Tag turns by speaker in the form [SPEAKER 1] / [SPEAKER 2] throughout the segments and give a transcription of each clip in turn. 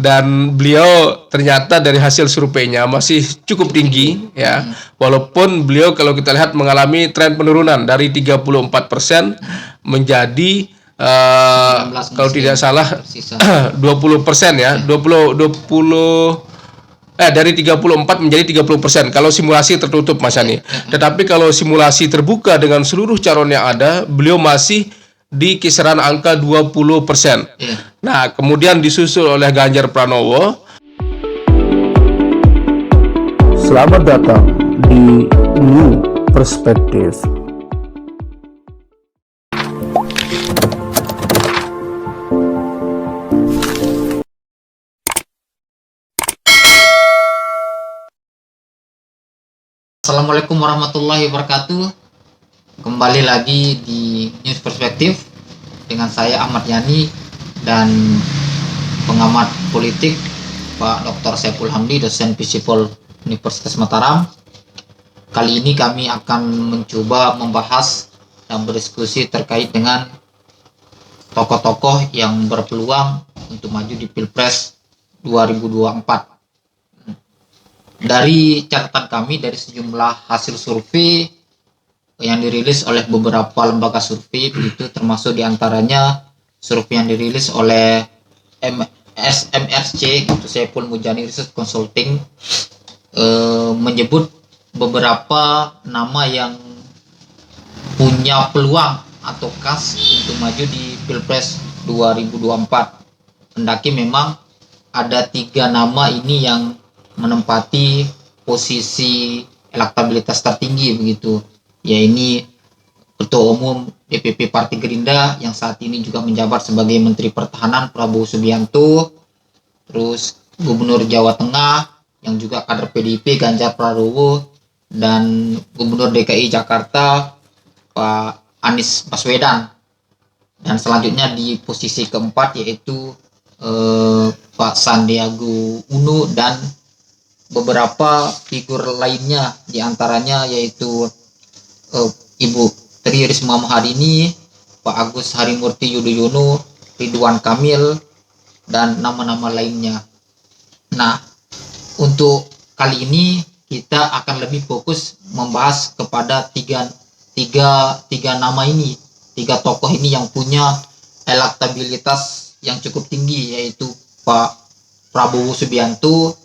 [SPEAKER 1] dan beliau ternyata dari hasil surveinya masih cukup tinggi ya. Walaupun beliau kalau kita lihat mengalami tren penurunan dari 34% menjadi kalau tidak salah 20% ya, 20 dari 34 menjadi 30% kalau simulasi tertutup Mas Yani. Tetapi kalau simulasi terbuka dengan seluruh calon yang ada, beliau masih di kisaran angka 20%. Nah, kemudian disusul oleh Ganjar Pranowo.
[SPEAKER 2] Selamat datang di New Perspective.
[SPEAKER 3] Assalamualaikum warahmatullahi wabarakatuh. Kembali lagi di News Perspektif dengan saya Ahmad Yani dan pengamat politik Pak Dr. Saiful Hamdi, dosen Visipol Universitas Mataram. Kali ini kami akan mencoba membahas dan berdiskusi terkait dengan tokoh-tokoh yang berpeluang untuk maju di Pilpres 2024. Dari catatan kami, dari sejumlah hasil survei yang dirilis oleh beberapa lembaga survei, begitu termasuk diantaranya survei yang dirilis oleh SMRC, gitu, Saiful Mujani Research Consulting, menyebut beberapa nama yang punya peluang atau kas untuk maju di Pilpres 2024. Hendaki memang ada 3 nama ini yang menempati posisi elektabilitas tertinggi begitu, yaitu Ketua Umum DPP Partai Gerindra yang saat ini juga menjabat sebagai Menteri Pertahanan Prabowo Subianto, terus Gubernur Jawa Tengah yang juga kader PDIP Ganjar Pranowo, dan Gubernur DKI Jakarta Pak Anies Baswedan. Dan selanjutnya di posisi keempat yaitu Pak Sandiaga Uno dan beberapa figur lainnya, diantaranya yaitu Ibu Tri Risma Maharini, Pak Agus Harimurti Yudhoyono, Ridwan Kamil, dan nama-nama lainnya. Nah, untuk kali ini kita akan lebih fokus membahas kepada tiga nama ini, 3 tokoh ini yang punya elektabilitas yang cukup tinggi, yaitu Pak Prabowo Subianto,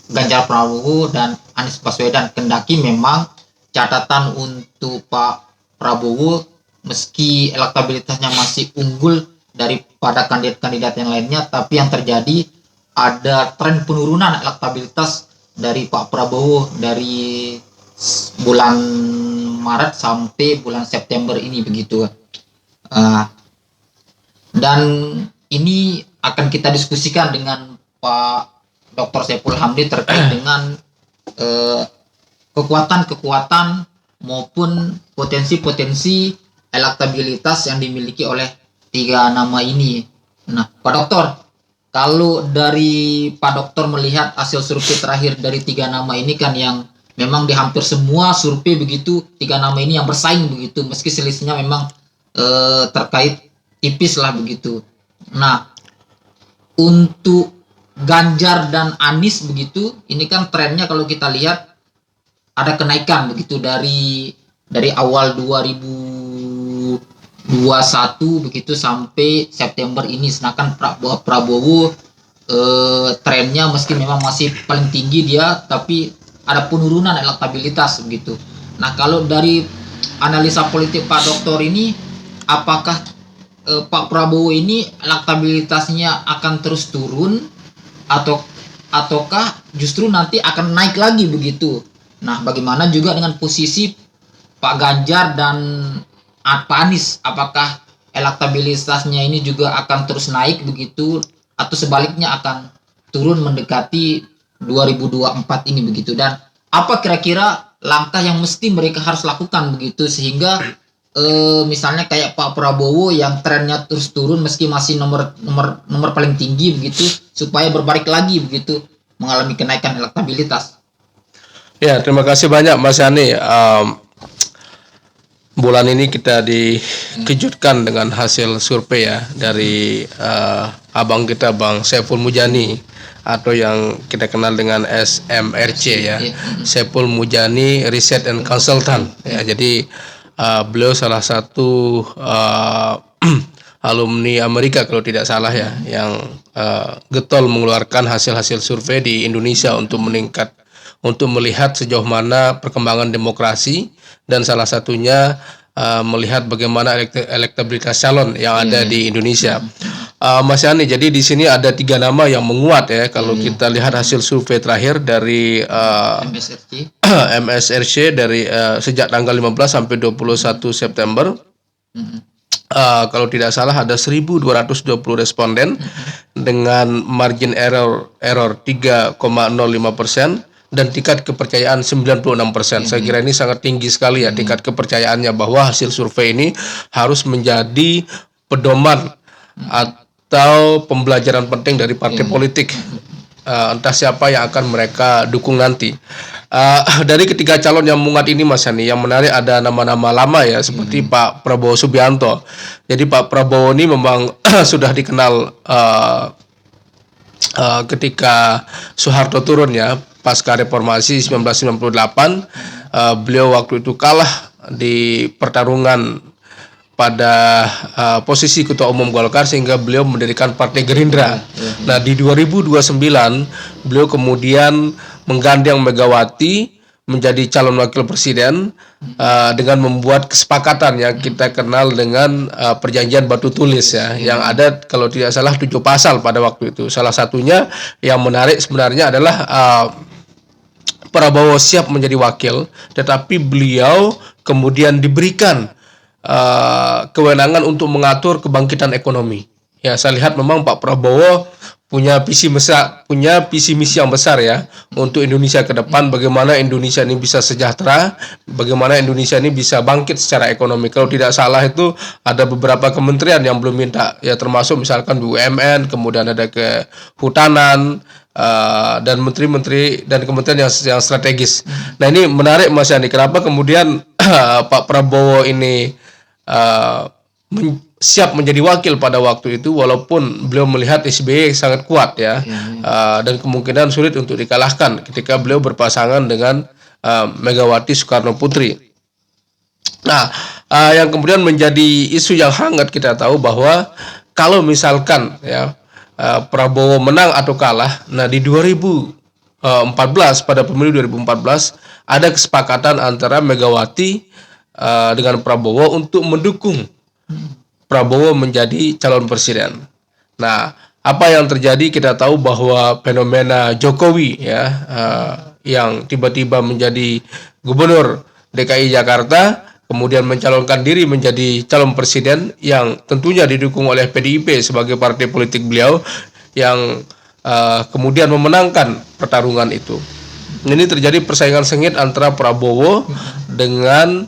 [SPEAKER 3] Ganjar Pranowo, dan Anies Baswedan. Kendaki memang catatan untuk Pak Prabowo, meski elektabilitasnya masih unggul daripada kandidat-kandidat yang lainnya, tapi yang terjadi ada tren penurunan elektabilitas dari Pak Prabowo dari bulan Maret sampai bulan September ini begitu. Dan ini akan kita diskusikan dengan Pak Dr. Saiful Hamdi terkait dengan kekuatan-kekuatan maupun potensi-potensi elektabilitas yang dimiliki oleh 3 nama ini. Nah, Pak Dokter, kalau dari Pak Dokter melihat hasil survei terakhir dari 3 nama ini kan yang memang di hampir semua survei begitu 3 nama ini yang bersaing begitu, meski selisihnya memang terkait tipis lah begitu. Nah, untuk Ganjar dan Anies begitu, ini kan trennya kalau kita lihat ada kenaikan begitu dari awal 2021 begitu sampai September ini. Sedangkan Prabowo trennya meski memang masih paling tinggi dia, tapi ada penurunan elektabilitas begitu. Nah, kalau dari analisa politik Pak Dokter ini, apakah Pak Prabowo ini elektabilitasnya akan terus turun ataukah justru nanti akan naik lagi begitu? Nah, bagaimana juga dengan posisi Pak Ganjar dan Pak Anies? Apakah elektabilitasnya ini juga akan terus naik begitu atau sebaliknya akan turun mendekati 2024 ini begitu? Dan apa kira-kira langkah yang mesti mereka harus lakukan begitu sehingga misalnya kayak Pak Prabowo yang trennya terus turun meski masih nomor paling tinggi begitu, supaya berbalik lagi begitu mengalami kenaikan elektabilitas.
[SPEAKER 1] Ya, terima kasih banyak Mas Yani. bulan ini kita dikejutkan dengan hasil survei ya dari abang kita Bang Saiful Mujani atau yang kita kenal dengan SMRC ya, Saiful Mujani Research and Consultant ya. Jadi beliau salah satu alumni Amerika kalau tidak salah ya, yang getol mengeluarkan hasil-hasil survei di Indonesia untuk melihat sejauh mana perkembangan demokrasi, dan salah satunya melihat bagaimana elektabilitas calon yang ada di Indonesia. Mas Yani, jadi di sini ada 3 nama yang menguat ya kalau kita lihat hasil survei terakhir dari MSRC dari sejak tanggal 15 sampai 21 September. Kalau tidak salah ada 1.220 responden dengan margin error 3,05% dan tingkat kepercayaan 96%. Saya kira ini sangat tinggi sekali ya tingkat kepercayaannya, bahwa hasil survei ini harus menjadi pedoman atau pembelajaran penting dari partai politik, entah siapa yang akan mereka dukung nanti. Dari ketiga calon yang menguat ini Mas Yani, yang menarik ada nama-nama lama ya, seperti Pak Prabowo Subianto. Jadi Pak Prabowo ini memang sudah dikenal ketika Soeharto turun ya, pasca reformasi 1998. Beliau waktu itu kalah di pertarungan pada posisi ketua umum Golkar, sehingga beliau mendirikan Partai Gerindra. Nah, di 2029 beliau kemudian menggandeng Megawati menjadi calon wakil presiden dengan membuat kesepakatan yang kita kenal dengan perjanjian batu tulis ya, yang ada kalau tidak salah 7 pasal pada waktu itu. Salah satunya yang menarik sebenarnya adalah Prabowo siap menjadi wakil, tetapi beliau kemudian diberikan kewenangan untuk mengatur kebangkitan ekonomi. Ya, saya lihat memang Pak Prabowo punya visi misi yang besar ya untuk Indonesia ke depan, bagaimana Indonesia ini bisa sejahtera, bagaimana Indonesia ini bisa bangkit secara ekonomi. Kalau tidak salah itu ada beberapa kementerian yang belum minta ya, termasuk misalkan BUMN, kemudian ada kehutanan, dan menteri-menteri dan kementerian yang strategis. Nah, ini menarik Mas Yani, kenapa kemudian Pak Prabowo ini siap menjadi wakil pada waktu itu, walaupun beliau melihat SBY sangat kuat ya, dan kemungkinan sulit untuk dikalahkan ketika beliau berpasangan dengan Megawati Soekarno Putri. Nah, yang kemudian menjadi isu yang hangat, kita tahu bahwa kalau misalkan ya Prabowo menang atau kalah, nah di 2014 pada pemilu 2014 ada kesepakatan antara Megawati dengan Prabowo untuk mendukung Prabowo menjadi calon presiden. Nah, apa yang terjadi, kita tahu bahwa fenomena Jokowi ya, yang tiba-tiba menjadi gubernur DKI Jakarta, kemudian mencalonkan diri menjadi calon presiden yang tentunya didukung oleh PDIP sebagai partai politik beliau, yang kemudian memenangkan pertarungan itu. Ini terjadi persaingan sengit antara Prabowo dengan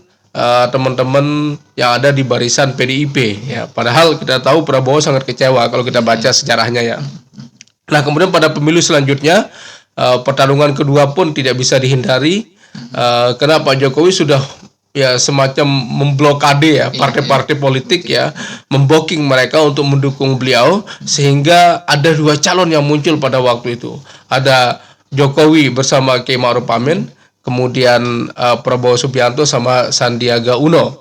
[SPEAKER 1] teman-teman yang ada di barisan PDIP ya, padahal kita tahu Prabowo sangat kecewa kalau kita baca sejarahnya ya. Nah, kemudian pada pemilu selanjutnya pertarungan kedua pun tidak bisa dihindari karena Pak Jokowi sudah ya semacam memblokade ya partai-partai politik ya, memblocking mereka untuk mendukung beliau, sehingga ada 2 calon yang muncul pada waktu itu. Ada Jokowi bersama Kiai Ma'ruf Amin, kemudian Prabowo Subianto sama Sandiaga Uno.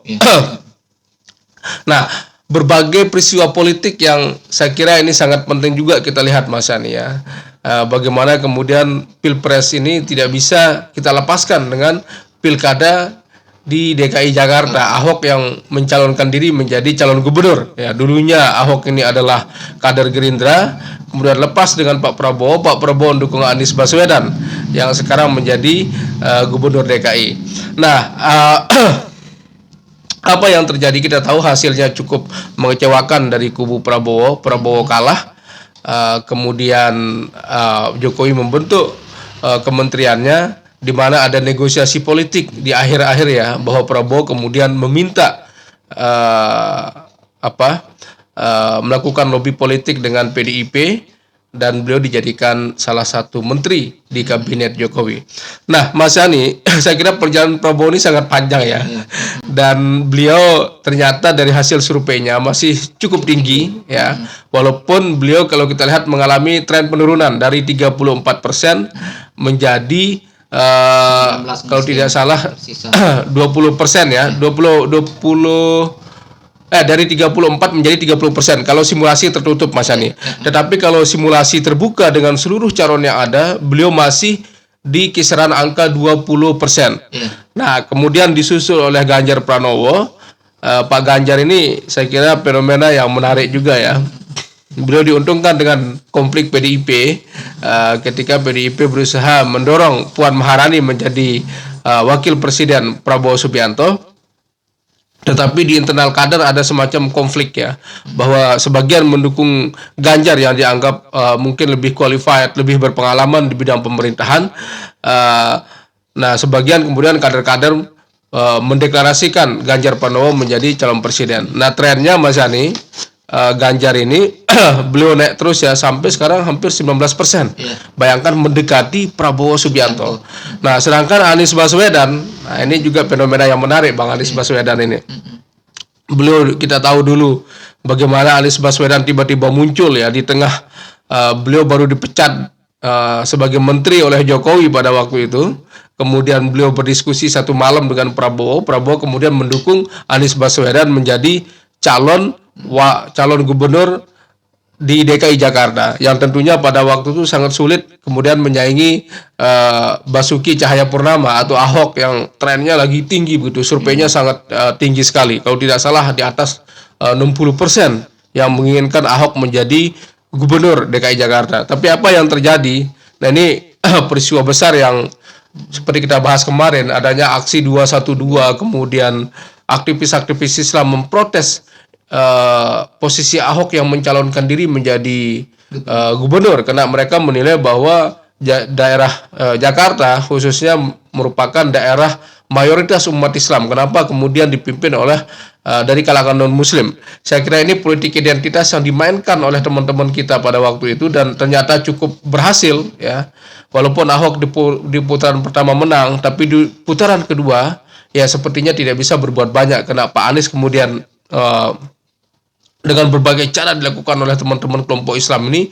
[SPEAKER 1] Nah, berbagai peristiwa politik yang saya kira ini sangat penting juga kita lihat Mas Yani ya. Bagaimana kemudian Pilpres ini tidak bisa kita lepaskan dengan Pilkada di DKI Jakarta. Ahok yang mencalonkan diri menjadi calon gubernur. Ya, dulunya Ahok ini adalah kader Gerindra, kemudian lepas dengan Pak Prabowo mendukung Anies Baswedan yang sekarang menjadi gubernur DKI. Nah, apa yang terjadi, kita tahu hasilnya cukup mengecewakan dari kubu Prabowo. Prabowo kalah, kemudian Jokowi membentuk kementeriannya, di mana ada negosiasi politik di akhir-akhir ya, bahwa Prabowo kemudian meminta melakukan lobby politik dengan PDIP, dan beliau dijadikan salah satu menteri di kabinet Jokowi. Nah, Mas Yani, saya kira perjalanan Prabowo ini sangat panjang ya. Dan beliau ternyata dari hasil surveinya masih cukup tinggi ya. Walaupun beliau kalau kita lihat mengalami tren penurunan dari 34% menjadi kalau tidak salah 20% ya, 20 dari 34 menjadi 30% kalau simulasi tertutup, Mas Yani. Tetapi kalau simulasi terbuka dengan seluruh calon yang ada, beliau masih di kisaran angka 20%. Nah, kemudian disusul oleh Ganjar Pranowo. Pak Ganjar ini saya kira fenomena yang menarik juga ya. Beliau diuntungkan dengan konflik PDIP ketika PDIP berusaha mendorong Puan Maharani menjadi wakil presiden Prabowo Subianto. Tetapi di internal kader ada semacam konflik ya, bahwa sebagian mendukung Ganjar yang dianggap mungkin lebih qualified, lebih berpengalaman di bidang pemerintahan. Nah, sebagian kemudian kader-kader mendeklarasikan Ganjar Pranowo menjadi calon presiden. Nah, trennya Mas Yani, Ganjar ini beliau naik terus ya sampai sekarang hampir 19%. Bayangkan mendekati Prabowo Subianto. Nah, sedangkan Anies Baswedan, nah ini juga fenomena yang menarik Bang Anies Baswedan ini. Beliau kita tahu dulu bagaimana Anies Baswedan tiba-tiba muncul ya di tengah beliau baru dipecat sebagai menteri oleh Jokowi pada waktu itu. Kemudian beliau berdiskusi satu malam dengan Prabowo. Prabowo kemudian mendukung Anies Baswedan menjadi calon gubernur di DKI Jakarta, yang tentunya pada waktu itu sangat sulit kemudian menyaingi Basuki Cahayapurnama atau Ahok yang trennya lagi tinggi begitu, surveinya sangat tinggi sekali, kalau tidak salah di atas 60% yang menginginkan Ahok menjadi gubernur DKI Jakarta. Tapi apa yang terjadi? Nah, ini peristiwa besar yang seperti kita bahas kemarin, adanya aksi 212, kemudian aktivis-aktivis Islam memprotes posisi Ahok yang mencalonkan diri menjadi gubernur, karena mereka menilai bahwa daerah Jakarta khususnya merupakan daerah mayoritas umat Islam. Kenapa kemudian dipimpin oleh dari kalangan non-Muslim? Saya kira ini politik identitas yang dimainkan oleh teman-teman kita pada waktu itu dan ternyata cukup berhasil ya. Walaupun Ahok di putaran pertama menang, tapi di putaran kedua ya sepertinya tidak bisa berbuat banyak, karena Pak Anies kemudian dengan berbagai cara dilakukan oleh teman-teman kelompok Islam ini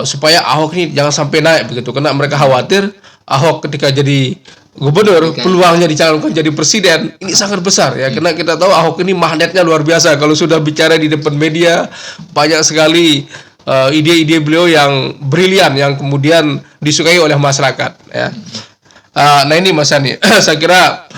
[SPEAKER 1] supaya Ahok ini jangan sampai naik begitu, karena mereka khawatir Ahok ketika jadi gubernur peluangnya dicalonkan jadi presiden ini sangat besar ya, karena kita tahu Ahok ini magnetnya luar biasa, kalau sudah bicara di depan media banyak sekali ide-ide beliau yang brilian yang kemudian disukai oleh masyarakat ya. Nah ini Mas Yani, saya kira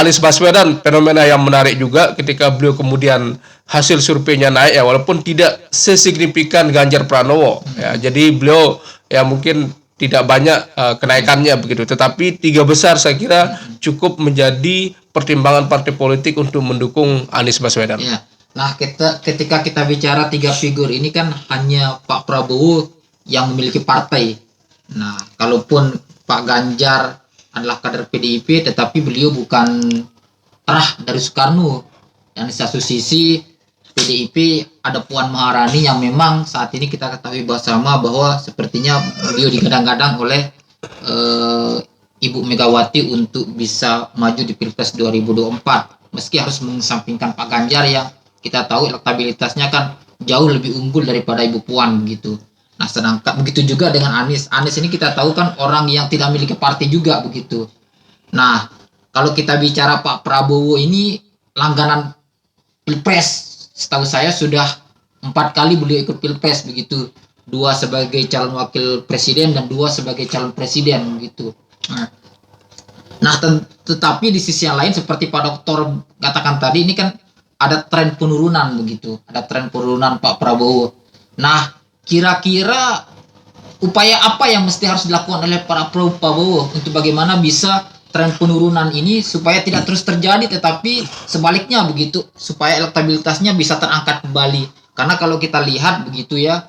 [SPEAKER 1] Anies Baswedan fenomena yang menarik juga ketika beliau kemudian hasil surveinya naik ya, walaupun tidak sesignifikan Ganjar Pranowo ya. Jadi beliau ya mungkin tidak banyak kenaikannya begitu, tetapi tiga besar saya kira cukup menjadi pertimbangan partai politik untuk mendukung Anies Baswedan.
[SPEAKER 3] Ya. Nah, ketika kita bicara tiga figur ini kan hanya Pak Prabowo yang memiliki partai. Nah, kalaupun Pak Ganjar adalah kader PDIP, tetapi beliau bukan terah dari Soekarno. Dan di satu sisi PDIP ada Puan Maharani yang memang saat ini kita ketahui bersama bahwa sepertinya beliau digadang-gadang oleh Ibu Megawati untuk bisa maju di Pilpres 2024. Meski harus mengesampingkan Pak Ganjar yang kita tahu elektabilitasnya kan jauh lebih unggul daripada Ibu Puan begitu. Nah, sedangkan begitu juga dengan Anies. Anies ini kita tahu kan orang yang tidak memiliki partai juga begitu. Nah, kalau kita bicara Pak Prabowo ini langganan Pilpres. Setahu saya sudah 4 kali beliau ikut Pilpres begitu. 2 sebagai calon wakil presiden dan 2 sebagai calon presiden begitu. Nah, tetapi di sisi yang lain seperti Pak Doktor katakan tadi, ini kan ada tren penurunan begitu. Ada tren penurunan Pak Prabowo. Nah, kira-kira upaya apa yang mesti harus dilakukan oleh para Prabowo untuk bagaimana bisa tren penurunan ini supaya tidak terus terjadi, tetapi sebaliknya begitu, supaya elektabilitasnya bisa terangkat kembali. Karena kalau kita lihat begitu ya,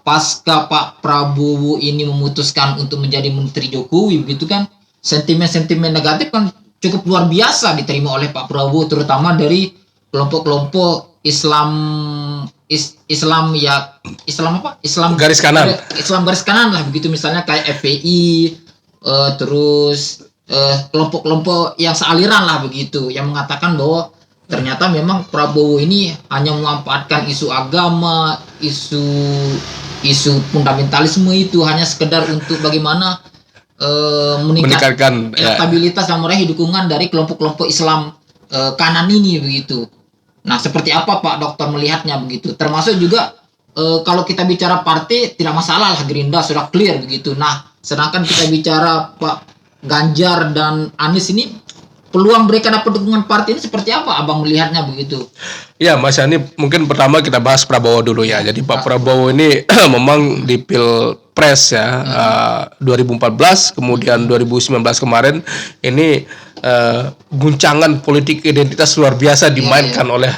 [SPEAKER 3] pasca Pak Prabowo ini memutuskan untuk menjadi Menteri Jokowi begitu kan, sentimen-sentimen negatif kan cukup luar biasa diterima oleh Pak Prabowo, terutama dari kelompok-kelompok Islam Islam ya, Islam apa? Islam
[SPEAKER 1] Garis kanan.
[SPEAKER 3] Islam garis kanan lah begitu, misalnya kayak FPI, terus kelompok-kelompok yang sealiran lah begitu, yang mengatakan bahwa ternyata memang Prabowo ini hanya memanfaatkan isu agama, isu fundamentalisme itu hanya sekedar untuk bagaimana meningkatkan elektabilitas dan meraih dukungan dari kelompok-kelompok Islam kanan ini begitu. Nah, seperti apa Pak Dokter melihatnya begitu? Termasuk juga kalau kita bicara partai tidak masalah lah, Gerindra sudah clear begitu. Nah, sedangkan kita bicara Pak Ganjar dan Anies ini, peluang mereka dapat dukungan partai ini seperti apa Abang melihatnya begitu?
[SPEAKER 1] Ya, Mas Yani, mungkin pertama kita bahas Prabowo dulu ya. Jadi Pak Prabowo ini memang di Pilpres ya, 2014 kemudian 2019 kemarin ini guncangan politik identitas luar biasa dimainkan oleh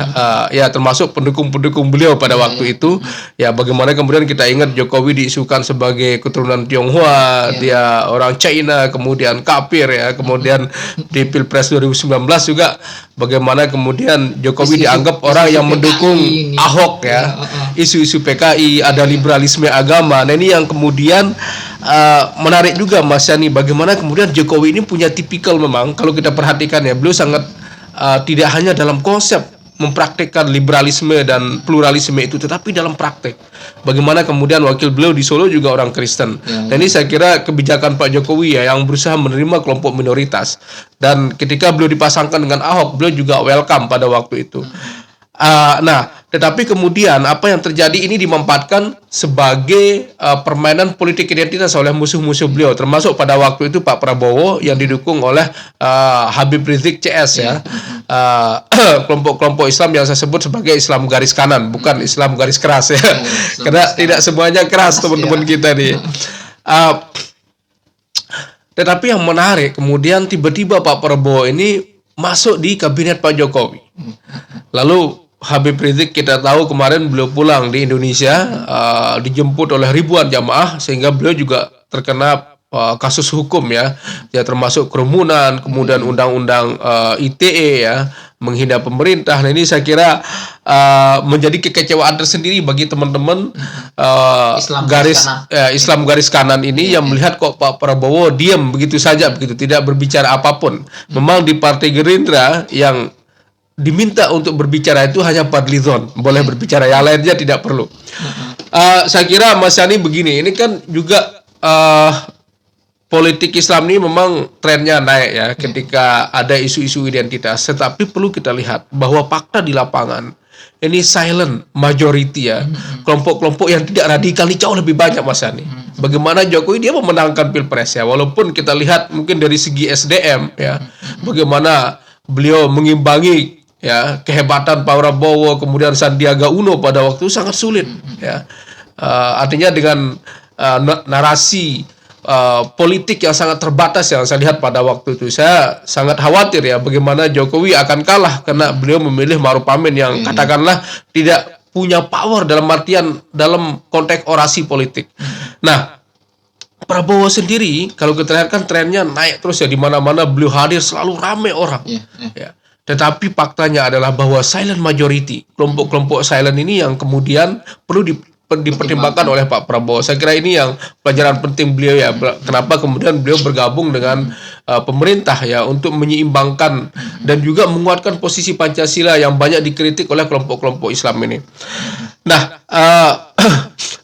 [SPEAKER 1] ya termasuk pendukung-pendukung beliau pada waktu itu. Ya, bagaimana kemudian kita ingat Jokowi diisukan sebagai keturunan Tionghoa, dia orang China, kemudian kafir ya. Kemudian di Pilpres 2019 juga bagaimana kemudian Jokowi dianggap orang yang mendukung Ahok ya. Isu-isu PKI, ada liberalisme agama. Nah, ini yang kemudian menarik juga Mas Yani, bagaimana kemudian Jokowi ini punya tipikal, memang kalau kita perhatikan ya, beliau sangat tidak hanya dalam konsep mempraktikkan liberalisme dan pluralisme itu, tetapi dalam praktek bagaimana kemudian wakil beliau di Solo juga orang Kristen. Dan ini saya kira kebijakan Pak Jokowi ya, yang berusaha menerima kelompok minoritas, dan ketika beliau dipasangkan dengan Ahok, beliau juga welcome pada waktu itu. Nah, tetapi kemudian apa yang terjadi ini dimanfaatkan sebagai permainan politik identitas oleh musuh-musuh beliau, termasuk pada waktu itu Pak Prabowo yang didukung oleh Habib Rizik CS ya, kelompok-kelompok Islam yang saya sebut sebagai Islam garis kanan, bukan Islam garis keras ya, karena tidak semuanya keras teman-teman kita nih. Tetapi yang menarik kemudian tiba-tiba Pak Prabowo ini masuk di kabinet Pak Jokowi. Lalu Habib Rizik kita tahu kemarin beliau pulang di Indonesia, dijemput oleh ribuan jamaah, sehingga beliau juga terkena kasus hukum ya, termasuk kerumunan, kemudian undang-undang ITE ya, menghina pemerintah. Nah, ini saya kira menjadi kekecewaan tersendiri bagi teman-teman Islam garis kanan ini yang melihat kok Pak Prabowo diam begitu saja, begitu tidak berbicara apapun. Memang di Partai Gerindra yang diminta untuk berbicara itu hanya Fadlizon boleh berbicara, yang lainnya tidak perlu. Saya kira Mas Yani begini, ini kan juga politik Islam ini memang trennya naik ya ketika ada isu-isu identitas, tetapi perlu kita lihat bahwa fakta di lapangan ini silent majority ya, kelompok-kelompok yang tidak radikal ini jauh lebih banyak Mas Yani. Bagaimana Jokowi dia memenangkan Pilpres ya, walaupun kita lihat mungkin dari segi SDM ya, bagaimana beliau mengimbangi ya kehebatan Pak Prabowo, kemudian Sandiaga Uno pada waktu itu sangat sulit ya. Artinya dengan narasi politik yang sangat terbatas yang saya lihat pada waktu itu, saya sangat khawatir ya bagaimana Jokowi akan kalah karena beliau memilih Ma'ruf Amin yang katakanlah tidak punya power dalam artian dalam konteks orasi politik. Nah, Prabowo sendiri kalau kita lihat kan trennya naik terus ya, di mana-mana beliau hadir selalu ramai orang. Ya. Tetapi faktanya adalah bahwa silent majority, kelompok-kelompok silent ini yang kemudian perlu dipertimbangkan oleh Pak Prabowo. Saya kira ini yang pelajaran penting beliau ya. Kenapa kemudian beliau bergabung dengan pemerintah ya, untuk menyeimbangkan dan juga menguatkan posisi Pancasila yang banyak dikritik oleh kelompok-kelompok Islam ini. Nah,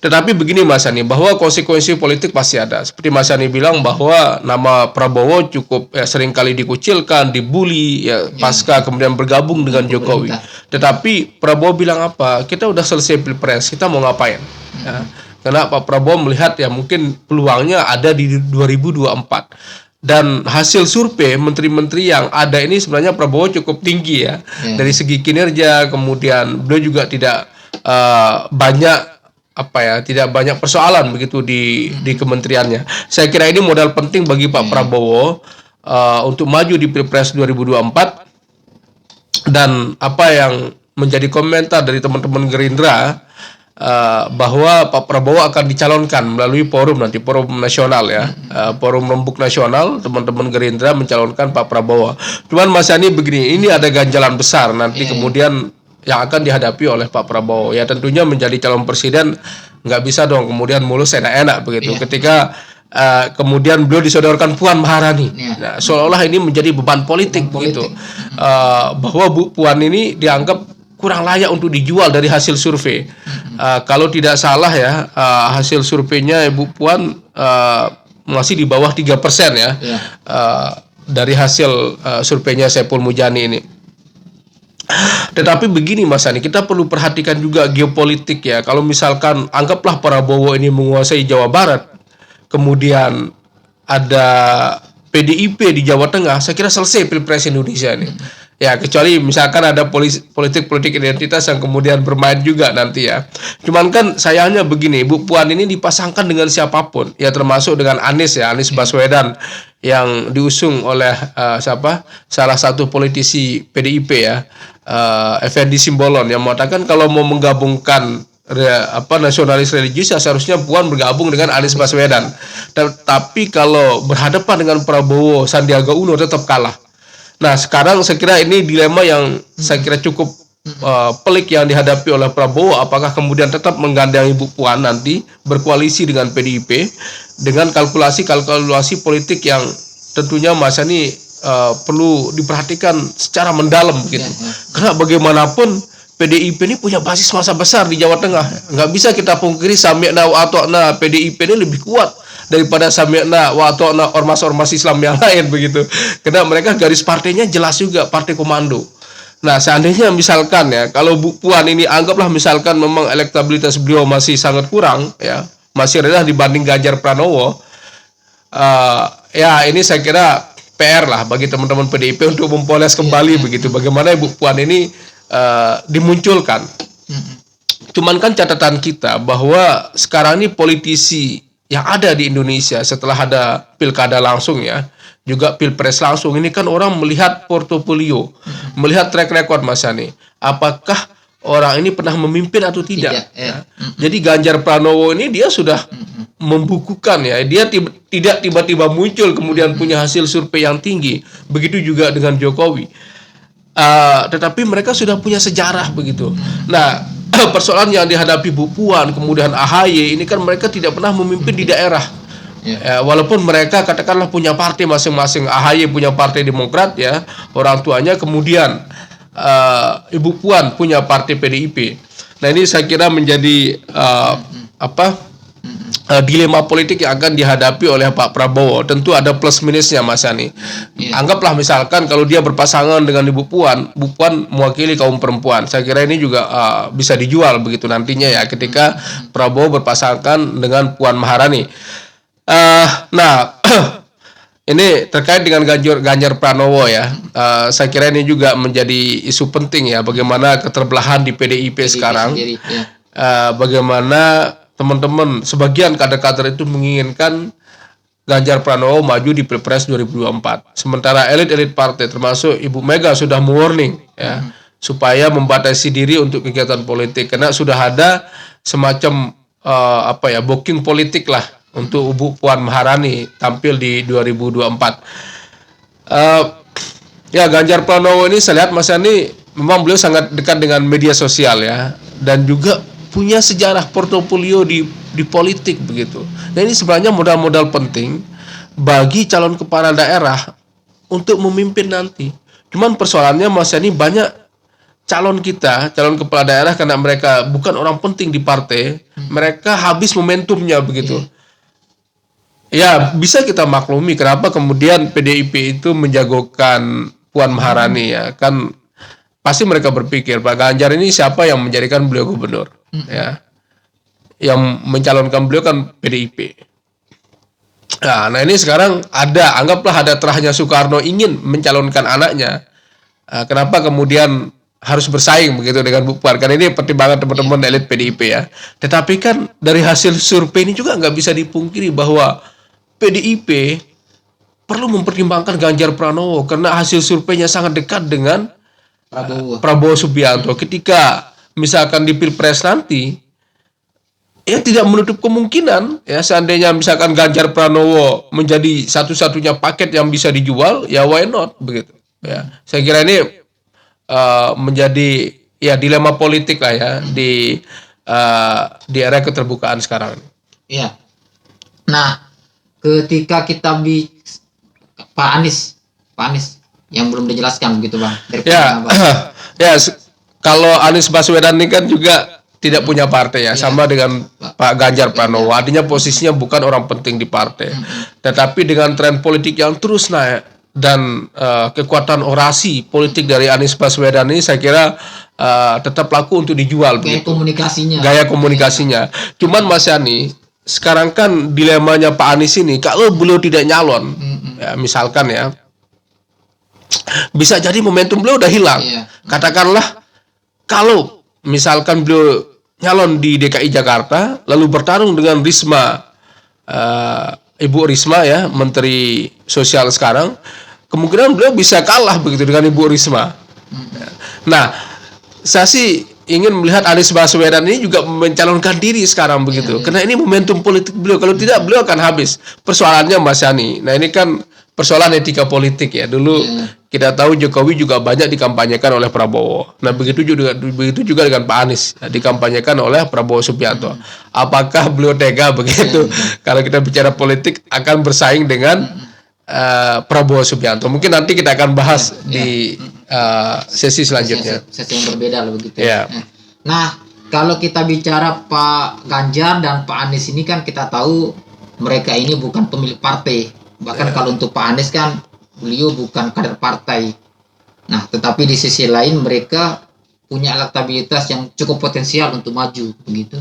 [SPEAKER 1] tetapi begini Mas Yani, bahwa konsekuensi politik pasti ada. Seperti Mas Yani bilang bahwa nama Prabowo cukup seringkali dikucilkan, dibully ya, pasca kemudian bergabung dengan Jokowi. Tetapi Prabowo bilang apa? Kita udah selesai Pilpres, kita mau ngapain? Ya. Karena Pak Prabowo melihat ya mungkin peluangnya ada di 2024. Dan hasil survei menteri-menteri yang ada ini sebenarnya Prabowo cukup tinggi ya. Dari segi kinerja, kemudian beliau juga tidak tidak banyak persoalan begitu di kementeriannya. Saya kira ini modal penting bagi Pak Prabowo untuk maju di Pilpres 2024. Dan apa yang menjadi komentar dari teman-teman Gerindra bahwa Pak Prabowo akan dicalonkan melalui forum nasional ya, forum rembuk nasional, teman-teman Gerindra mencalonkan Pak Prabowo. Cuman Mas Yani begini, ini ada ganjalan besar nanti kemudian yang akan dihadapi oleh Pak Prabowo. Ya tentunya menjadi calon presiden nggak bisa dong kemudian mulus enak-enak begitu.
[SPEAKER 3] Iya.
[SPEAKER 1] Ketika kemudian beliau disodorkan Puan Maharani.
[SPEAKER 3] Iya.
[SPEAKER 1] Nah, seolah-olah ini menjadi beban politik begitu. Bahwa Bu Puan ini dianggap kurang layak untuk dijual dari hasil survei. Kalau tidak salah ya, hasil surveinya Ibu Puan masih di bawah 3% ya.
[SPEAKER 3] Iya.
[SPEAKER 1] Dari hasil surveinya Saiful Mujani ini. Tetapi begini Mas Ani, kita perlu perhatikan juga geopolitik ya. Kalau misalkan anggaplah Prabowo ini menguasai Jawa Barat, kemudian ada PDIP di Jawa Tengah, saya kira selesai Pilpres Indonesia ini. Ya, kecuali misalkan ada politik identitas yang kemudian bermain juga nanti ya. Cuman kan sayangnya begini, Bu Puan ini dipasangkan dengan siapapun, ya termasuk dengan Anies ya, Anies Baswedan yang diusung oleh salah satu politisi PDIP ya, Effendi Simbolon, yang mengatakan kalau mau menggabungkan nasionalis religius ya seharusnya Puan bergabung dengan Anies Baswedan. Tapi kalau berhadapan dengan Prabowo, Sandiaga Uno tetap kalah. Nah, sekarang saya kira ini dilema yang saya kira cukup pelik yang dihadapi oleh Prabowo. Apakah kemudian tetap menggandeng Ibu Puan nanti berkoalisi dengan PDIP dengan kalkulasi politik yang tentunya Mas ini perlu diperhatikan secara mendalam begitu. Karena bagaimanapun PDIP ini punya basis massa besar di Jawa Tengah. Nggak bisa kita pungkiri sami'na wa ata'na, PDIP ini lebih kuat daripada sami'na wa ata'na ormas-ormas Islam yang lain begitu. Karena mereka garis partainya jelas juga, partai komando. Nah, seandainya misalkan ya, kalau Bu Puan ini anggaplah misalkan memang elektabilitas beliau masih sangat kurang ya, masih rendah dibanding Ganjar Pranowo, ya ini saya kira PR lah bagi teman-teman PDIP untuk mempoles kembali begitu. Bagaimana Ibu Puan ini dimunculkan. Cuman kan catatan kita bahwa sekarang ini politisi yang ada di Indonesia setelah ada pilkada langsung ya, juga pilpres langsung, ini kan orang melihat portofolio, melihat track record Mas Yani. Apakah orang ini pernah memimpin atau tidak? Ya. Jadi Ganjar Pranowo ini dia sudah membukukan ya, dia tidak tiba-tiba muncul kemudian punya hasil survei yang tinggi. Begitu juga dengan Jokowi. Tetapi mereka sudah punya sejarah begitu. Nah, persoalan yang dihadapi Bu Puan kemudian AHY ini kan mereka tidak pernah memimpin di daerah. Walaupun mereka katakanlah punya partai masing-masing. AHY punya partai Demokrat ya, orang tuanya, kemudian Ibu Puan punya partai PDIP. Nah, ini saya kira menjadi dilema politik yang akan dihadapi oleh Pak Prabowo. Tentu ada plus minusnya Mas Yani. Anggaplah misalkan kalau dia berpasangan dengan Bu Puan mewakili kaum perempuan. Saya kira ini juga bisa dijual begitu nantinya ya ketika Prabowo berpasangan dengan Puan Maharani. Nah, ini terkait dengan Ganjar Pranowo ya. Saya kira ini juga menjadi isu penting ya, bagaimana keterbelahan di PDIP sekarang. Bagaimana teman-teman sebagian kader-kader itu menginginkan Ganjar Pranowo maju di Pilpres 2024. Sementara elit-elit partai termasuk Ibu Mega sudah mewarning ya, supaya membatasi diri untuk kegiatan politik karena sudah ada semacam booking politik lah untuk Bu Puan Maharani tampil di 2024. Ya, Ganjar Pranowo ini saya lihat Mas Yani memang beliau sangat dekat dengan media sosial ya, dan juga punya sejarah portofolio di politik begitu. Nah, ini sebenarnya modal-modal penting bagi calon kepala daerah untuk memimpin nanti. Cuman persoalannya Mas Yani, banyak calon kepala daerah karena mereka bukan orang penting di partai, mereka habis momentumnya begitu. Ya, bisa kita maklumi kenapa kemudian PDIP itu menjagokan Puan Maharani ya. Kan pasti mereka berpikir Pak Ganjar ini siapa yang menjadikan beliau gubernur ya. Yang mencalonkan beliau kan PDIP. Nah, ini sekarang anggaplah ada terahnya Soekarno ingin mencalonkan anaknya. Kenapa kemudian harus bersaing begitu dengan Bu Puan? Karena ini pertimbangan teman-teman elit PDIP ya. Tetapi kan dari hasil survei ini juga nggak bisa dipungkiri bahwa PDIP perlu mempertimbangkan Ganjar Pranowo karena hasil surveinya sangat dekat dengan Prabowo Subianto. Ketika misalkan di Pilpres nanti, ya tidak menutup kemungkinan ya seandainya misalkan Ganjar Pranowo menjadi satu-satunya paket yang bisa dijual, ya why not begitu. Ya, saya kira ini menjadi ya dilema politik lah ya di era keterbukaan sekarang.
[SPEAKER 3] Iya. Nah, ketika kita Pak Anies yang belum dijelaskan begitu Bang. Dari
[SPEAKER 1] Ya,
[SPEAKER 3] pandangan Abang.
[SPEAKER 1] ya kalau Anies Baswedan ini kan juga tidak punya partai ya, sama dengan Pak Ganjar Pranowo. Artinya posisinya bukan orang penting di partai. Tetapi dengan tren politik yang terus naik dan kekuatan orasi politik dari Anies Baswedan ini saya kira tetap laku untuk dijual
[SPEAKER 3] Gaya
[SPEAKER 1] begitu.
[SPEAKER 3] komunikasinya.
[SPEAKER 1] Gaya komunikasinya. Cuman Mas Yani, sekarang kan dilemanya Pak Anies ini, kalau beliau tidak nyalon, ya, misalkan ya, bisa jadi momentum beliau udah hilang.
[SPEAKER 3] Iya.
[SPEAKER 1] Katakanlah kalau misalkan beliau nyalon di DKI Jakarta, lalu bertarung dengan Risma, Ibu Risma ya, Menteri Sosial sekarang, kemungkinan beliau bisa kalah begitu dengan Ibu Risma. Nah, saya sih ingin melihat Anies Baswedan ini juga mencalonkan diri sekarang begitu, karena ini momentum politik beliau. Kalau tidak, beliau akan habis. Persoalannya Mas Yani, nah ini kan persoalan etika politik ya. Dulu kita tahu Jokowi juga banyak dikampanyekan oleh Prabowo. Nah begitu juga dengan Pak Anies ya, dikampanyekan oleh Prabowo Subianto. Apakah beliau tega begitu? Kalau kita bicara politik akan bersaing dengan Prabowo Subianto. Mungkin nanti kita akan bahas di sesi selanjutnya.
[SPEAKER 3] Sesi yang berbeda loh begitu.
[SPEAKER 1] Iya.
[SPEAKER 3] Nah, kalau kita bicara Pak Ganjar dan Pak Anies ini kan kita tahu mereka ini bukan pemilik partai. Bahkan kalau untuk Pak Anies kan beliau bukan kader partai. Nah, tetapi di sisi lain mereka punya elektabilitas yang cukup potensial untuk maju begitu.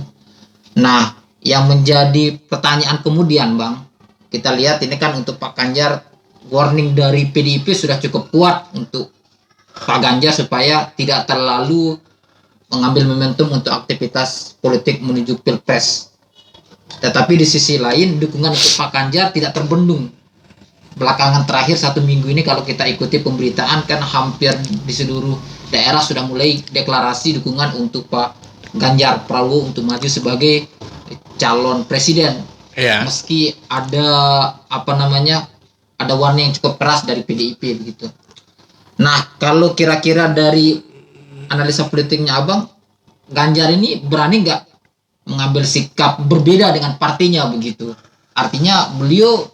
[SPEAKER 3] Nah, yang menjadi pertanyaan kemudian Bang, kita lihat ini kan untuk Pak Ganjar, warning dari PDIP sudah cukup kuat untuk Pak Ganjar supaya tidak terlalu mengambil momentum untuk aktivitas politik menuju Pilpres. Tetapi di sisi lain dukungan untuk Pak Ganjar tidak terbendung. Belakangan terakhir 1 minggu ini kalau kita ikuti pemberitaan kan hampir di seluruh daerah sudah mulai deklarasi dukungan untuk Pak Ganjar Pranowo untuk maju sebagai calon presiden.
[SPEAKER 1] Iya.
[SPEAKER 3] Meski ada ada warning yang cukup keras dari PDIP begitu. Nah, kalau kira-kira dari analisa politiknya Abang, Ganjar ini berani nggak mengambil sikap berbeda dengan partainya begitu? Artinya beliau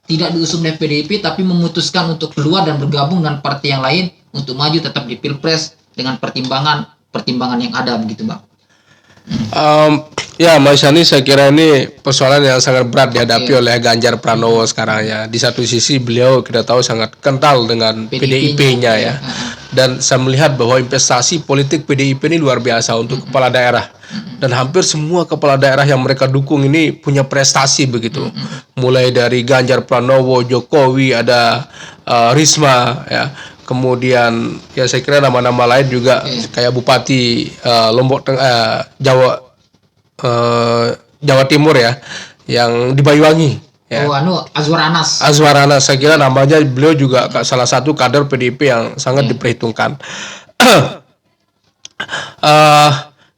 [SPEAKER 3] tidak diusung oleh PDIP tapi memutuskan untuk keluar dan bergabung dengan partai yang lain untuk maju tetap di Pilpres dengan pertimbangan yang ada begitu Bang.
[SPEAKER 1] Ya Mas Yani, saya kira ini persoalan yang sangat berat dihadapi oleh Ganjar Pranowo sekarang ya. Di satu sisi beliau kita tahu sangat kental dengan PDIP-nya ya. Dan saya melihat bahwa investasi politik PDIP ini luar biasa untuk kepala daerah. Dan hampir semua kepala daerah yang mereka dukung ini punya prestasi begitu. Mulai dari Ganjar Pranowo, Jokowi, ada Risma ya. Kemudian ya saya kira nama-nama lain juga kayak Bupati Lombok Tengah, Jawa Timur ya, yang di Banyuwangi. Ya.
[SPEAKER 3] Azwar Anas.
[SPEAKER 1] Azwar Anas, saya kira namanya beliau juga salah satu kader PDIP yang sangat diperhitungkan.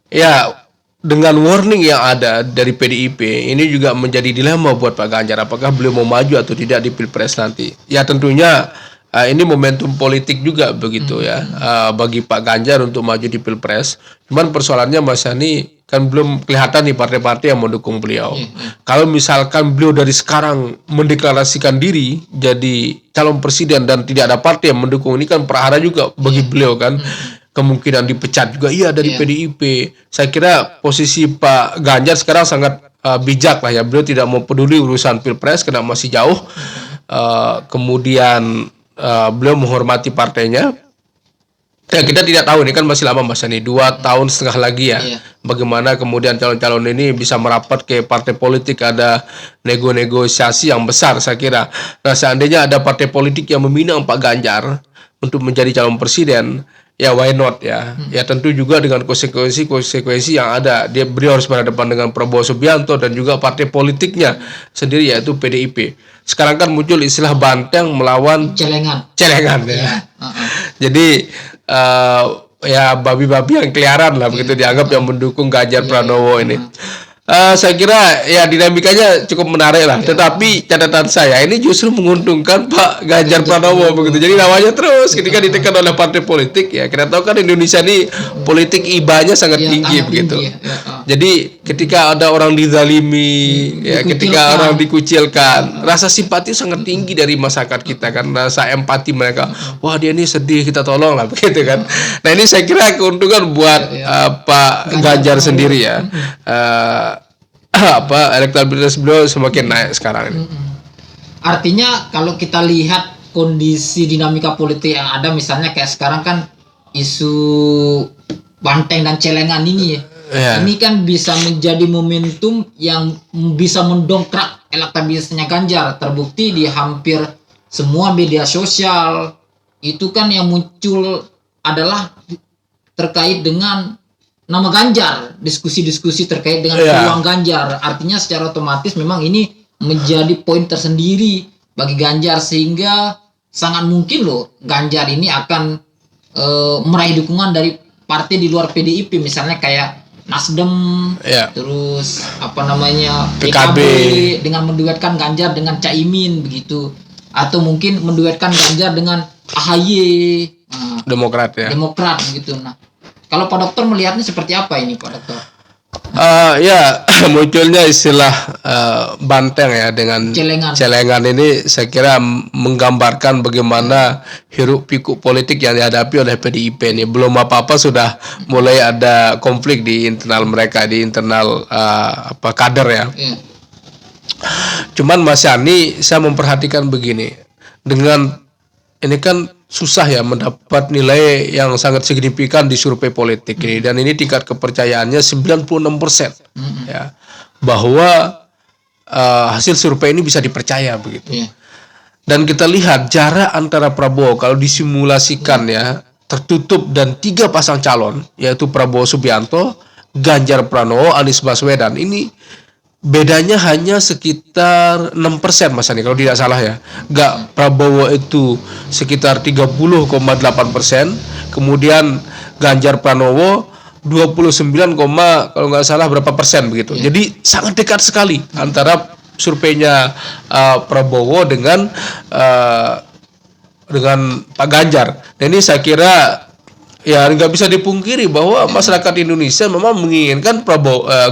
[SPEAKER 1] Ya, dengan warning yang ada dari PDIP, ini juga menjadi dilema buat Pak Ganjar. Apakah beliau mau maju atau tidak di Pilpres nanti? Ya tentunya ini momentum politik juga begitu ya, bagi Pak Ganjar untuk maju di Pilpres. Cuman persoalannya Mas Yani, kan belum kelihatan nih partai-partai yang mendukung beliau. Kalau misalkan beliau dari sekarang mendeklarasikan diri jadi calon presiden dan tidak ada partai yang mendukung, ini kan perhara juga bagi beliau kan. Kemungkinan dipecat juga dari PDIP. Saya kira posisi Pak Ganjar sekarang sangat bijak lah ya. Beliau tidak mau peduli urusan Pilpres karena masih jauh. Kemudian beliau menghormati partainya. Ya kita tidak tahu, ini kan masih lama Mas Yani, 2,5 tahun lagi ya. Bagaimana kemudian calon-calon ini bisa merapat ke partai politik, ada negosiasi yang besar saya kira. Nah seandainya ada partai politik yang meminang Pak Ganjar untuk menjadi calon presiden, ya why not ya. Ya tentu juga dengan konsekuensi yang ada. Beliau harus berhadapan dengan Prabowo Subianto dan juga partai politiknya sendiri yaitu PDIP. Sekarang kan muncul istilah banteng melawan celengan ya. Jadi ya babi-babi yang keliaran lah begitu dianggap yang mendukung Ganjar Pranowo ini. Saya kira ya dinamikanya cukup menarik lah. Tetapi catatan saya ini justru menguntungkan Pak Ganjar Pranowo begitu. Jadi namanya terus ketika ditekan oleh partai politik ya. Kita tahu kan Indonesia ini politik ibanya sangat tinggi
[SPEAKER 3] sangat
[SPEAKER 1] begitu.
[SPEAKER 3] tinggi, ya.
[SPEAKER 1] Jadi ketika ada orang dizalimi, ya ketika orang dikucilkan, rasa simpati sangat tinggi dari masyarakat kita kan, rasa empati mereka. Wah dia ini sedih, kita tolong lah begitu kan. Nah ini saya kira keuntungan buat Pak Ganjar sendiri ya. Elektabilitas beliau semakin naik sekarang ini.
[SPEAKER 3] Artinya kalau kita lihat kondisi dinamika politik yang ada, misalnya kayak sekarang kan isu banteng dan celengan ini ya. Ini kan bisa menjadi momentum yang bisa mendongkrak elektabilitasnya Ganjar. Terbukti di hampir semua media sosial itu kan yang muncul adalah terkait dengan nama Ganjar, diskusi-diskusi terkait dengan peluang Ganjar. Artinya secara otomatis memang ini menjadi poin tersendiri bagi Ganjar, sehingga sangat mungkin loh Ganjar ini akan meraih dukungan dari partai di luar PDIP, misalnya kayak Nasdem, terus PKB dengan menduetkan Ganjar dengan Caimin begitu, atau mungkin menduetkan Ganjar dengan AHY, Demokrat begitu. Nah, kalau Pak Dokter melihatnya seperti apa ini Pak Dokter?
[SPEAKER 1] Munculnya istilah banteng ya dengan celengan ini saya kira menggambarkan bagaimana hiruk pikuk politik yang dihadapi oleh PDIP ini. Belum apa-apa sudah mulai ada konflik di internal mereka, di internal kader ya. Cuman Mas Yani, saya memperhatikan begini, dengan ini kan susah ya mendapat nilai yang sangat signifikan di survei politik ini, dan ini tingkat kepercayaannya 96% ya, bahwa hasil survei ini bisa dipercaya begitu. Dan kita lihat jarak antara Prabowo kalau disimulasikan ya tertutup dan 3 pasang calon, yaitu Prabowo Subianto, Ganjar Pranowo, Anies Baswedan, ini bedanya hanya sekitar 6% Mas Ani kalau tidak salah ya. Prabowo itu sekitar 30,8%, kemudian Ganjar Pranowo 29, kalau nggak salah berapa persen begitu. Jadi sangat dekat sekali antara surveinya Prabowo dengan Pak Ganjar. Dan ini saya kira ya nggak bisa dipungkiri bahwa masyarakat Indonesia memang menginginkan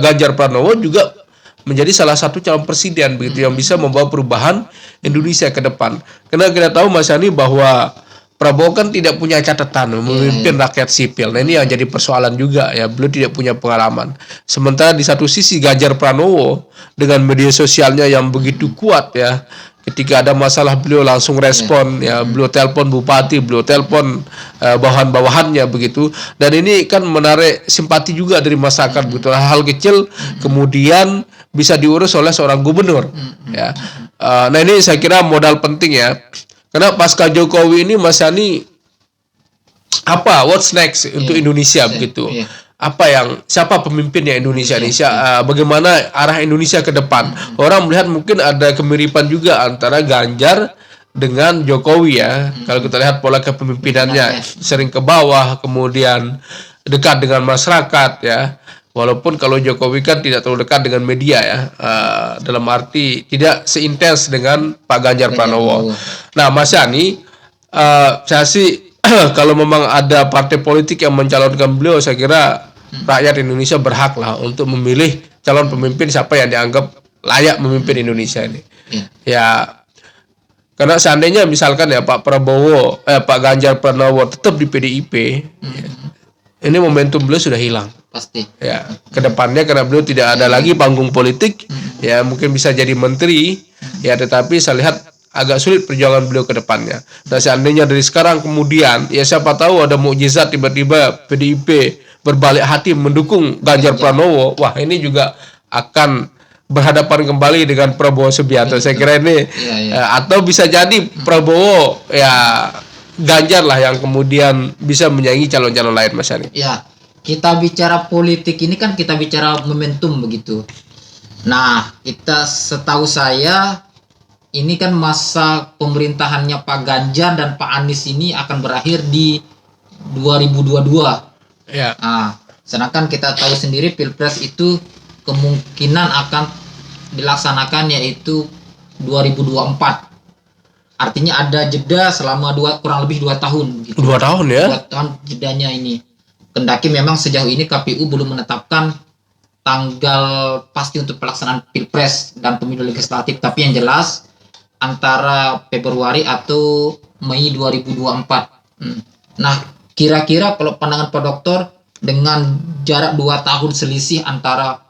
[SPEAKER 1] Ganjar Pranowo juga menjadi salah satu calon presiden begitu yang bisa membawa perubahan Indonesia ke depan. Karena kita tahu Mas Yani bahwa Prabowo kan tidak punya catatan memimpin rakyat sipil. Nah ini yang jadi persoalan juga ya, beliau tidak punya pengalaman. Sementara di satu sisi Ganjar Pranowo dengan media sosialnya yang begitu kuat ya, ketika ada masalah beliau langsung respon ya, beliau telepon bupati, beliau telepon bawahan-bawahannya begitu. Dan ini kan menarik simpati juga dari masyarakat begitu. Hal kecil kemudian bisa diurus oleh seorang gubernur ya. Nah ini saya kira modal penting ya. Karena pasca Jokowi ini Mas Yani, what's next untuk Indonesia begitu? Siapa pemimpinnya Indonesia ini? Bagaimana arah Indonesia ke depan? Orang melihat mungkin ada kemiripan juga antara Ganjar dengan Jokowi ya. Kalau kita lihat pola kepemimpinannya sering ke bawah, kemudian dekat dengan masyarakat ya. Walaupun kalau Jokowi kan tidak terlalu dekat dengan media ya, dalam arti tidak seintens dengan Pak Ganjar Pranowo. Nah Mas Yani, saya sih kalau memang ada partai politik yang mencalonkan beliau, saya kira rakyat Indonesia berhak lah untuk memilih calon pemimpin siapa yang dianggap layak memimpin Indonesia ini. Ya, karena seandainya misalkan ya Pak Ganjar Pranowo tetap di PDIP, ini momentum beliau sudah hilang. Pasti. Ya, kedepannya karena beliau tidak ada lagi panggung politik, ya mungkin bisa jadi menteri, ya tetapi saya lihat agak sulit perjuangan beliau ke depannya. Nah seandainya dari sekarang kemudian, ya siapa tahu ada mukjizat tiba-tiba PDIP berbalik hati mendukung Ganjar Pranowo, wah ini juga akan berhadapan kembali dengan Prabowo Subianto. Saya kira ini, atau bisa jadi Prabowo ya Ganjar lah yang kemudian bisa menyaingi calon-calon lain Mas Yani.
[SPEAKER 3] Ya. Kita bicara politik ini kan kita bicara momentum begitu. Nah, setahu saya ini kan masa pemerintahannya Pak Ganjar dan Pak Anies ini akan berakhir di 2022.
[SPEAKER 1] Ya.
[SPEAKER 3] Nah, sedangkan kita tahu sendiri Pilpres itu kemungkinan akan dilaksanakan yaitu 2024. Artinya ada jeda selama kurang lebih 2 tahun gitu.
[SPEAKER 1] 2 tahun ya?
[SPEAKER 3] 2 tahun jedanya ini. Kendaki memang sejauh ini KPU belum menetapkan tanggal pasti untuk pelaksanaan Pilpres dan pemilu legislatif, tapi yang jelas antara Februari atau Mei 2024. Nah, kira-kira kalau pandangan Pak Dokter dengan jarak 2 tahun selisih antara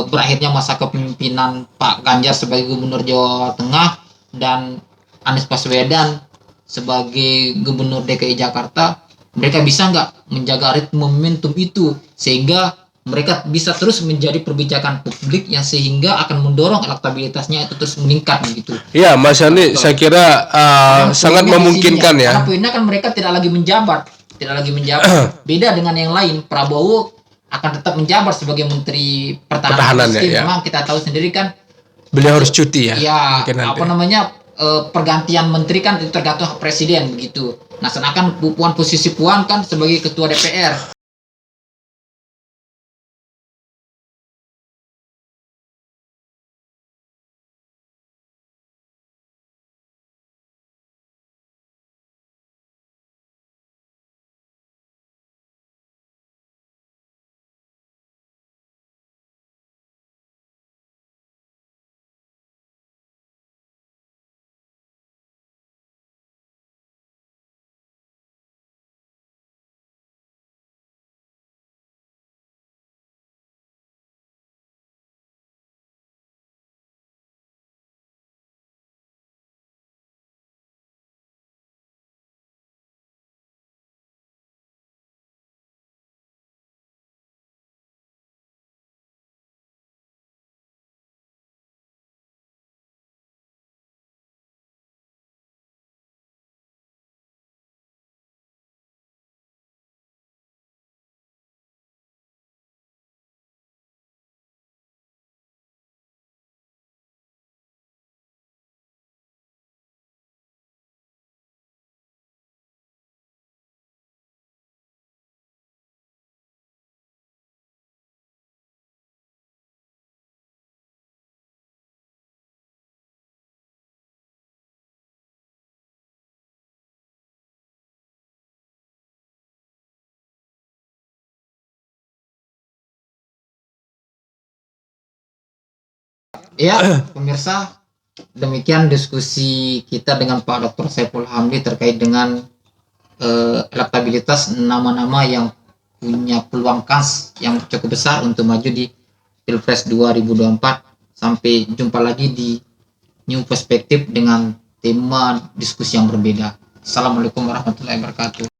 [SPEAKER 3] berakhirnya masa kepemimpinan Pak Ganjar sebagai Gubernur Jawa Tengah dan Anies Baswedan sebagai Gubernur DKI Jakarta, mereka bisa nggak menjaga ritme momentum itu sehingga mereka bisa terus menjadi perbicaraan publik yang sehingga akan mendorong elektabilitasnya itu terus meningkat begitu.
[SPEAKER 1] Iya, Mas Yani, saya kira sangat
[SPEAKER 3] Poinnya di
[SPEAKER 1] memungkinkan
[SPEAKER 3] sini,
[SPEAKER 1] ya.
[SPEAKER 3] Karena poinnya kan mereka tidak lagi menjabat. Beda dengan yang lain. Prabowo akan tetap menjabat sebagai Menteri Pertahanan.
[SPEAKER 1] Pertahanan, ya.
[SPEAKER 3] Memang kita tahu sendiri kan.
[SPEAKER 1] Beliau harus cuti ya.
[SPEAKER 3] Ya,
[SPEAKER 1] mungkin nanti.
[SPEAKER 3] apa namanya pergantian menteri kan itu tergantung presiden begitu. Nah, sedangkan posisi Puan kan sebagai ketua DPR. Ya, pemirsa, demikian diskusi kita dengan Pak Dr. Saiful Hamdi terkait dengan elektabilitas nama-nama yang punya peluang kans yang cukup besar untuk maju di Pilpres 2024. Sampai jumpa lagi di New Perspective dengan tema diskusi yang berbeda. Assalamualaikum warahmatullahi wabarakatuh.